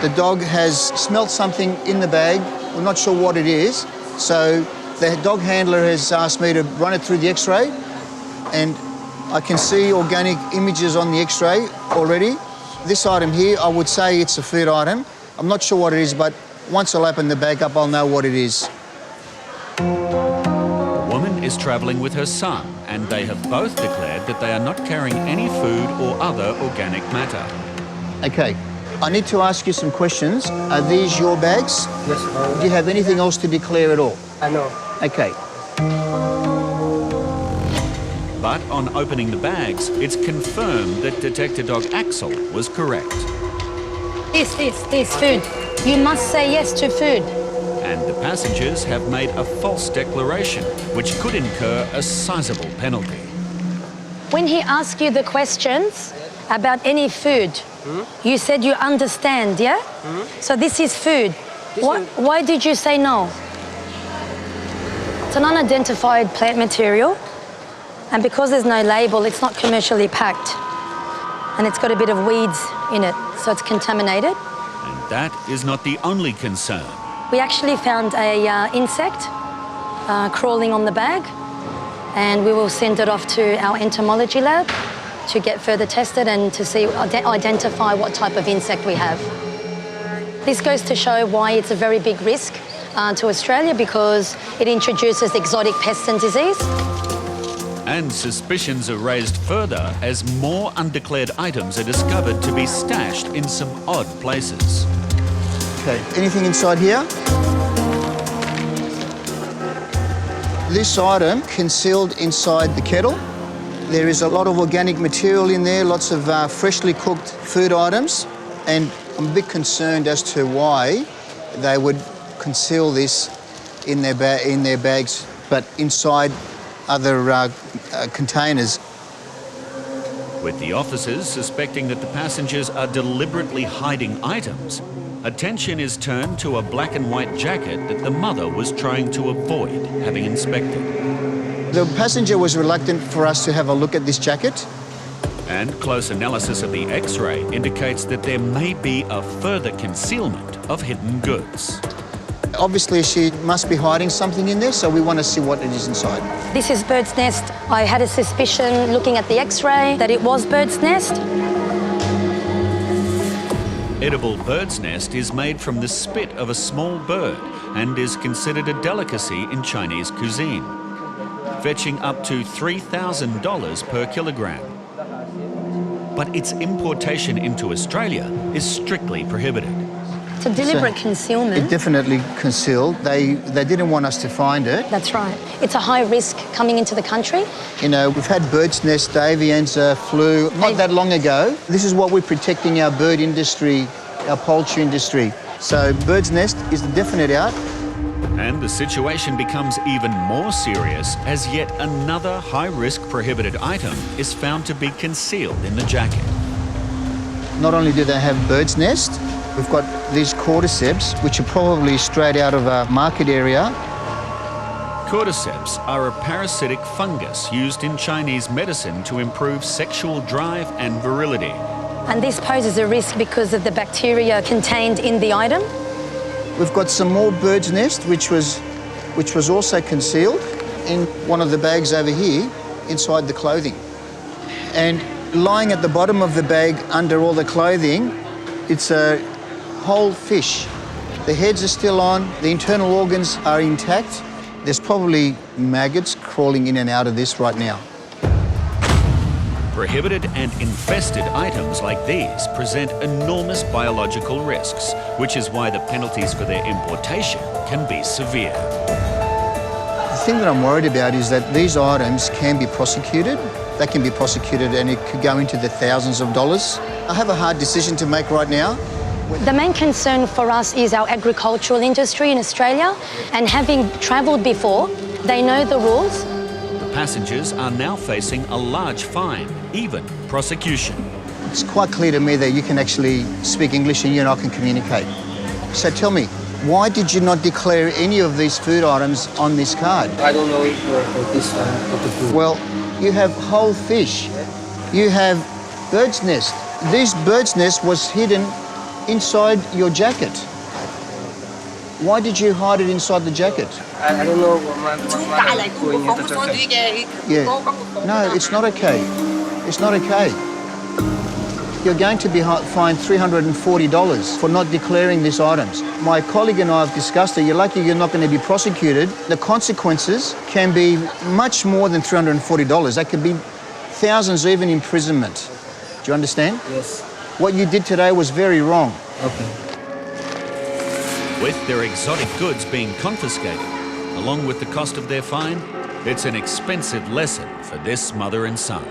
The dog has smelt something in the bag. We're not sure what it is. So the dog handler has asked me to run it through the X-ray, and I can see organic images on the X-ray already. This item here, I would say it's a food item. I'm not sure what it is, but once I'll open the bag up, I'll know what it is. A woman is travelling with her son, and they have both declared that they are not carrying any food or other organic matter. Okay, I need to ask you some questions. Are these your bags? Yes. Do you have anything else to declare at all? No. Okay. But on opening the bags, it's confirmed that detector dog Axel was correct. This food. You must say yes to food. And the passengers have made a false declaration, which could incur a sizable penalty. When he asked you the questions about any food, you said you understand, yeah? So this is food. Why did you say no? It's an unidentified plant material, and because there's no label, it's not commercially packed. And it's got a bit of weeds in it, so it's contaminated. And that is not the only concern. We actually found a insect crawling on the bag, and we will send it off to our entomology lab to get further tested and to see, identify what type of insect we have. This goes to show why it's a very big risk to Australia, because it introduces exotic pests and disease. And suspicions are raised further as more undeclared items are discovered to be stashed in some odd places. Okay, anything inside here? This item concealed inside the kettle. There is a lot of organic material in there, lots of freshly cooked food items, and I'm a bit concerned as to why they would conceal this in their bags, but inside other containers. With the officers suspecting that the passengers are deliberately hiding items, attention is turned to a black and white jacket that the mother was trying to avoid having inspected. The passenger was reluctant for us to have a look at this jacket. And close analysis of the X-ray indicates that there may be a further concealment of hidden goods. Obviously, she must be hiding something in there, so we want to see what it is inside. This is bird's nest. I had a suspicion looking at the X-ray that it was bird's nest. Edible bird's nest is made from the spit of a small bird and is considered a delicacy in Chinese cuisine, fetching up to $3,000 per kilogram. But its importation into Australia is strictly prohibited. It's a deliberate concealment. It definitely concealed. They didn't want us to find it. That's right. It's a high risk coming into the country. You know, we've had bird's nest, avianza, flu, not that long ago. This is what we're protecting our bird industry, our poultry industry. So bird's nest is the definite out. And the situation becomes even more serious as yet another high-risk prohibited item is found to be concealed in the jacket. Not only do they have bird's nest, we've got these cordyceps, which are probably straight out of a market area. Cordyceps are a parasitic fungus used in Chinese medicine to improve sexual drive and virility. And this poses a risk because of the bacteria contained in the item. We've got some more bird's nest, which was also concealed in one of the bags over here, inside the clothing. And lying at the bottom of the bag under all the clothing, it's a whole fish. The heads are still on, the internal organs are intact. There's probably maggots crawling in and out of this right now. Prohibited and infested items like these present enormous biological risks, which is why the penalties for their importation can be severe. The thing that I'm worried about is that these items can be prosecuted. They can be prosecuted and it could go into the thousands of dollars. I have a hard decision to make right now. The main concern for us is our agricultural industry in Australia, and having travelled before, they know the rules. Passengers are now facing a large fine, even prosecution. It's quite clear to me that you can actually speak English and you and I can communicate. So tell me, why did you not declare any of these food items on this card? I don't know if this what to do. Well, you have whole fish. You have bird's nest. This bird's nest was hidden inside your jacket. Why did you hide it inside the jacket? I don't know what my mother was doing it. That's okay. Yeah. No, it's not okay. It's not okay. You're going to be fined $340 for not declaring these items. My colleague and I have discussed it. You're lucky you're not going to be prosecuted. The consequences can be much more than $340. That could be thousands, even imprisonment. Do you understand? Yes. What you did today was very wrong. Okay. With their exotic goods being confiscated, along with the cost of their fine, it's an expensive lesson for this mother and son.